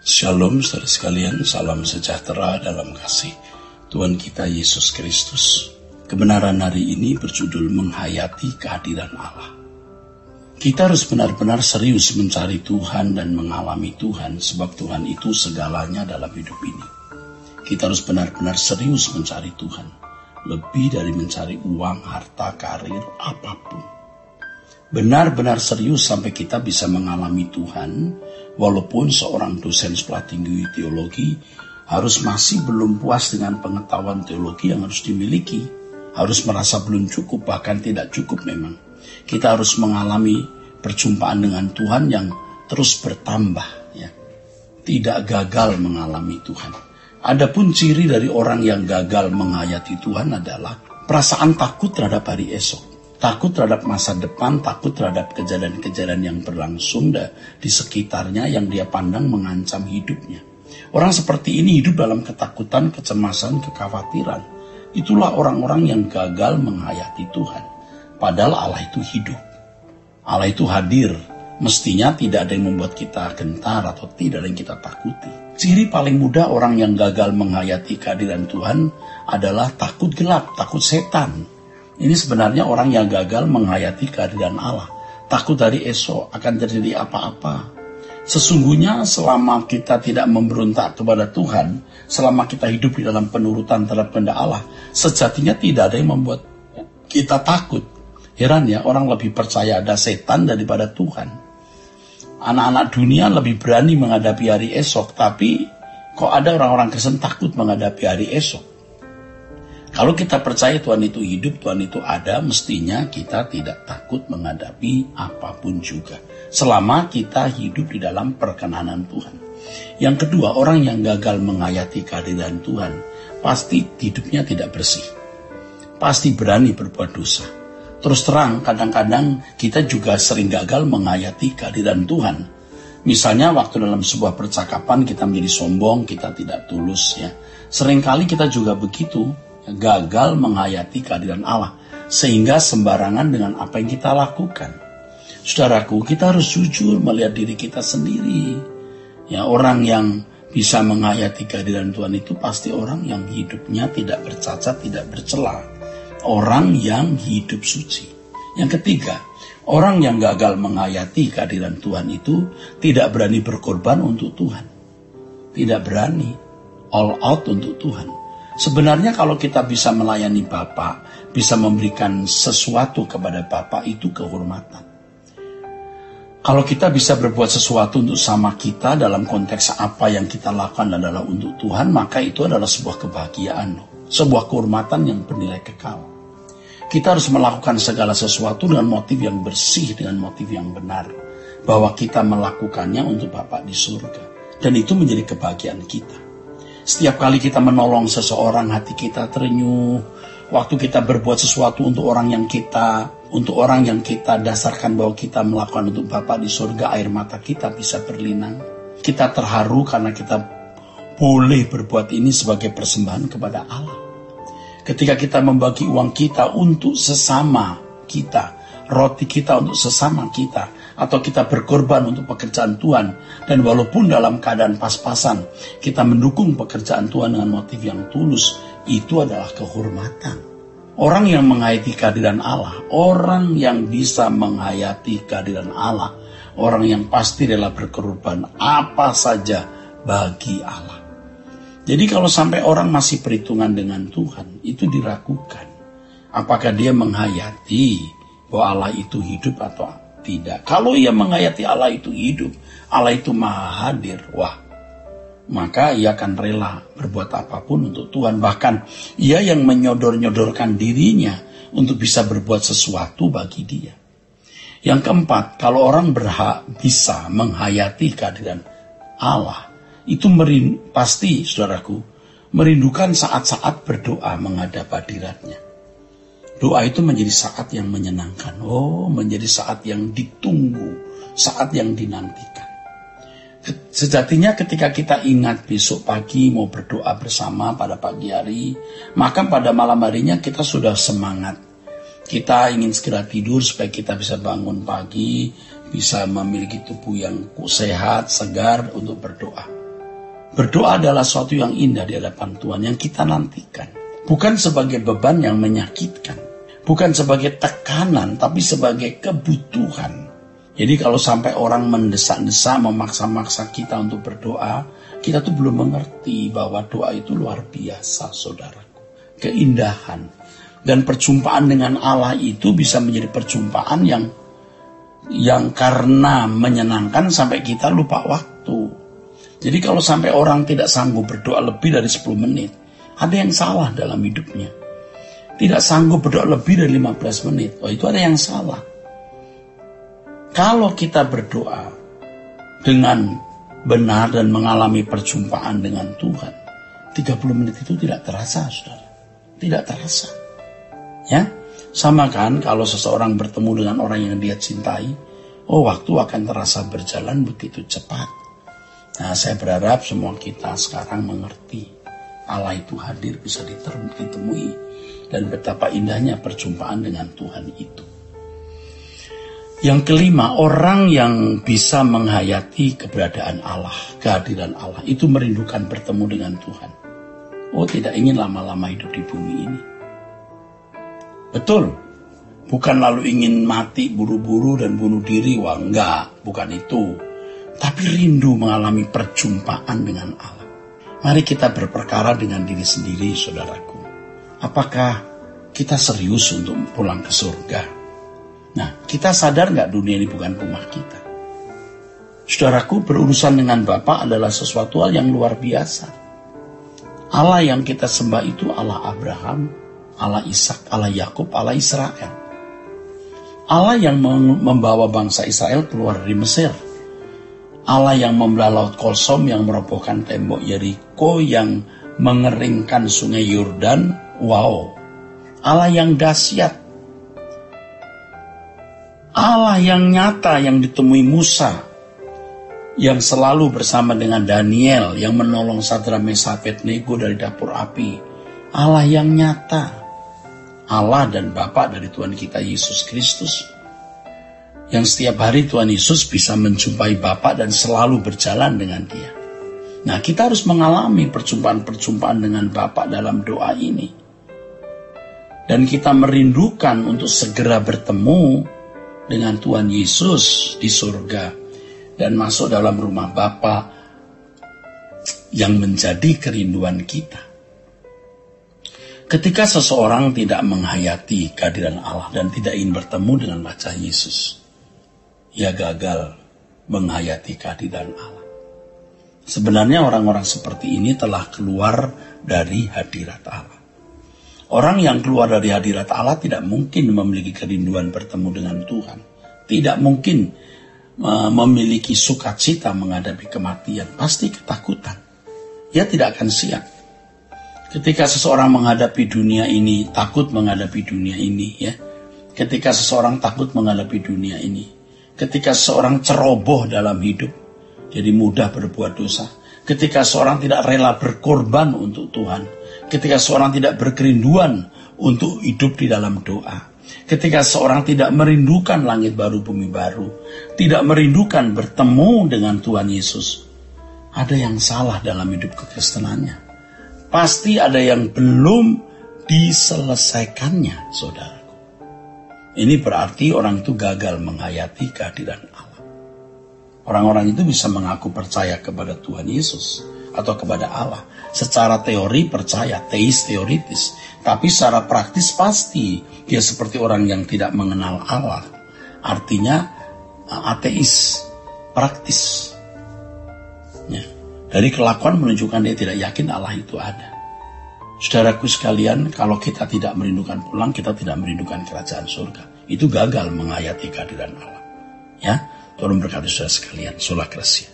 Shalom saudara sekalian, salam sejahtera dalam kasih Tuhan kita Yesus Kristus. Kebenaran hari ini berjudul menghayati kehadiran Allah. Kita harus benar-benar serius mencari Tuhan dan mengalami Tuhan, sebab Tuhan itu segalanya dalam hidup ini. Kita harus benar-benar serius mencari Tuhan, lebih dari mencari uang, harta, karir, apapun. Benar-benar serius sampai kita bisa mengalami Tuhan, walaupun seorang dosen sekolah tinggi teologi harus masih belum puas dengan pengetahuan teologi yang harus dimiliki, harus merasa belum cukup, bahkan tidak cukup memang. Kita harus mengalami perjumpaan dengan Tuhan yang terus bertambah, ya. Tidak gagal mengalami Tuhan. Adapun ciri dari orang yang gagal menghayati Tuhan adalah perasaan takut terhadap hari esok. Takut terhadap masa depan, takut terhadap kejadian-kejadian yang berlangsung di sekitarnya yang dia pandang mengancam hidupnya. Orang seperti ini hidup dalam ketakutan, kecemasan, kekhawatiran. Itulah orang-orang yang gagal menghayati Tuhan. Padahal Allah itu hidup. Allah itu hadir. Mestinya tidak ada yang membuat kita gentar atau tidak ada yang kita takuti. Ciri paling mudah orang yang gagal menghayati kehadiran Tuhan adalah takut gelap, takut setan. Ini sebenarnya orang yang gagal menghayati kehadiran Allah. Takut dari esok akan terjadi apa-apa. Sesungguhnya selama kita tidak memberontak kepada Tuhan, selama kita hidup di dalam penurutan terhadap kehendak Allah, sejatinya tidak ada yang membuat kita takut. Heran ya, orang lebih percaya ada setan daripada Tuhan. Anak-anak dunia lebih berani menghadapi hari esok, tapi kok ada orang-orang Kristen takut menghadapi hari esok? Kalau kita percaya Tuhan itu hidup, Tuhan itu ada, mestinya kita tidak takut menghadapi apapun juga. Selama kita hidup di dalam perkenanan Tuhan. Yang kedua, orang yang gagal menghayati kehadiran Tuhan, pasti hidupnya tidak bersih. Pasti berani berbuat dosa. Terus terang, kadang-kadang kita juga sering gagal menghayati kehadiran Tuhan. Misalnya waktu dalam sebuah percakapan kita menjadi sombong, kita tidak tulus, ya. Seringkali kita juga begitu. Gagal menghayati kehadiran Allah sehingga sembarangan dengan apa yang kita lakukan. Saudaraku, kita harus jujur melihat diri kita sendiri. Ya, orang yang bisa menghayati kehadiran Tuhan itu pasti orang yang hidupnya tidak bercacat, tidak bercela. Orang yang hidup suci. Yang ketiga, orang yang gagal menghayati kehadiran Tuhan itu tidak berani berkorban untuk Tuhan. Tidak berani all out untuk Tuhan. Sebenarnya kalau kita bisa melayani Bapa, bisa memberikan sesuatu kepada Bapa, itu kehormatan. Kalau kita bisa berbuat sesuatu untuk sama kita dalam konteks apa yang kita lakukan adalah untuk Tuhan, maka itu adalah sebuah kebahagiaan, sebuah kehormatan yang bernilai kekal. Kita harus melakukan segala sesuatu dengan motif yang bersih, dengan motif yang benar, bahwa kita melakukannya untuk Bapa di surga, dan itu menjadi kebahagiaan kita. Setiap kali kita menolong seseorang, hati kita terenyuh. Waktu kita berbuat sesuatu untuk orang yang kita dasarkan bahwa kita melakukan untuk Bapa di surga, air mata kita bisa berlinang. Kita terharu karena kita boleh berbuat ini sebagai persembahan kepada Allah. Ketika kita membagi uang kita untuk sesama kita, roti kita untuk sesama kita, atau kita berkorban untuk pekerjaan Tuhan, dan walaupun dalam keadaan pas-pasan kita mendukung pekerjaan Tuhan dengan motif yang tulus, itu adalah kehormatan. Orang yang menghayati kehadiran Allah, orang yang bisa menghayati kehadiran Allah, orang yang pasti rela berkorban apa saja bagi Allah. Jadi kalau sampai orang masih perhitungan dengan Tuhan, itu diragukan. Apakah dia menghayati bahwa Allah itu hidup atau tidak? Kalau ia menghayati Allah itu hidup, Allah itu maha hadir, maka ia akan rela berbuat apapun untuk Tuhan. Bahkan ia yang menyodor-nyodorkan dirinya untuk bisa berbuat sesuatu bagi dia. Yang keempat, kalau orang bisa menghayati kehadiran Allah, itu pasti, saudaraku, merindukan saat-saat berdoa menghadap hadiratnya. Doa itu menjadi saat yang menyenangkan. Menjadi saat yang ditunggu, saat yang dinantikan. Sejatinya ketika kita ingat besok pagi mau berdoa bersama pada pagi hari, maka pada malam harinya kita sudah semangat. Kita ingin segera tidur supaya kita bisa bangun pagi, bisa memiliki tubuh yang sehat, segar untuk berdoa. Berdoa adalah sesuatu yang indah di hadapan Tuhan, yang kita nantikan. Bukan sebagai beban yang menyakitkan. Bukan sebagai tekanan, tapi sebagai kebutuhan. Jadi kalau sampai orang mendesak-desak, memaksa-maksa kita untuk berdoa, kita tuh belum mengerti bahwa doa itu luar biasa, saudaraku. Keindahan. Dan perjumpaan dengan Allah itu bisa menjadi perjumpaan yang karena menyenangkan sampai kita lupa waktu. Jadi kalau sampai orang tidak sanggup berdoa lebih dari 10 menit, ada yang salah dalam hidupnya. Tidak sanggup berdoa lebih dari 15 menit, itu ada yang salah. Kalau kita berdoa dengan benar dan mengalami perjumpaan dengan Tuhan, 30 menit itu tidak terasa, saudara. Tidak terasa. Ya, sama kan kalau seseorang bertemu dengan orang yang dia cintai, waktu akan terasa berjalan begitu cepat. Nah, saya berharap semua kita sekarang mengerti Allah itu hadir, bisa ditemui, dan betapa indahnya perjumpaan dengan Tuhan itu. Yang kelima, orang yang bisa menghayati keberadaan Allah, kehadiran Allah, itu merindukan bertemu dengan Tuhan. Tidak ingin lama-lama hidup di bumi ini. Betul, bukan lalu ingin mati buru-buru dan bunuh diri, enggak, bukan itu. Tapi rindu mengalami perjumpaan dengan Allah. Mari kita berperkara dengan diri sendiri, saudaraku. Apakah kita serius untuk pulang ke surga? Nah, kita sadar nggak dunia ini bukan rumah kita? Saudaraku, berurusan dengan Bapa adalah sesuatu hal yang luar biasa. Allah yang kita sembah itu Allah Abraham, Allah Ishak, Allah Yakub, Allah Israel. Allah yang membawa bangsa Israel keluar dari Mesir. Allah yang membelah laut Kolsom, yang merobohkan tembok Yeriko, yang mengeringkan sungai Yordan. Wow, Allah yang dahsyat. Allah yang nyata yang ditemui Musa, yang selalu bersama dengan Daniel, yang menolong Sadrak Mesak Abednego dari dapur api. Allah yang nyata. Allah dan Bapa dari Tuhan kita Yesus Kristus. Yang setiap hari Tuhan Yesus bisa menjumpai Bapa dan selalu berjalan dengan Dia. Nah, kita harus mengalami perjumpaan-perjumpaan dengan Bapa dalam doa ini. Dan kita merindukan untuk segera bertemu dengan Tuhan Yesus di surga dan masuk dalam rumah Bapa yang menjadi kerinduan kita. Ketika seseorang tidak menghayati kehadiran Allah dan tidak ingin bertemu dengan wajah Yesus, ia gagal menghayati kehadiran Allah. Sebenarnya orang-orang seperti ini telah keluar dari hadirat Allah. Orang yang keluar dari hadirat Allah tidak mungkin memiliki kerinduan bertemu dengan Tuhan. Tidak mungkin memiliki sukacita menghadapi kematian. Pasti ketakutan. Ia tidak akan siap. Ketika seseorang menghadapi dunia ini, takut menghadapi dunia ini, ya. Ketika seseorang takut menghadapi dunia ini, ketika seorang ceroboh dalam hidup, jadi mudah berbuat dosa. Ketika seorang tidak rela berkorban untuk Tuhan. Ketika seorang tidak berkerinduan untuk hidup di dalam doa. Ketika seorang tidak merindukan langit baru, bumi baru. Tidak merindukan bertemu dengan Tuhan Yesus. Ada yang salah dalam hidup kekristenannya. Pasti ada yang belum diselesaikannya, saudara. Ini berarti orang itu gagal menghayati kehadiran Allah. Orang-orang itu bisa mengaku percaya kepada Tuhan Yesus atau kepada Allah. Secara teori percaya, teis teoritis. Tapi secara praktis pasti dia seperti orang yang tidak mengenal Allah. Artinya ateis, praktis. Ya. Dari kelakuan menunjukkan dia tidak yakin Allah itu ada. Saudaraku sekalian, kalau kita tidak merindukan pulang, kita tidak merindukan kerajaan surga. Itu gagal menghayati kehadiran Allah. Ya, tolong berkati saudara sekalian. Sola Gracia.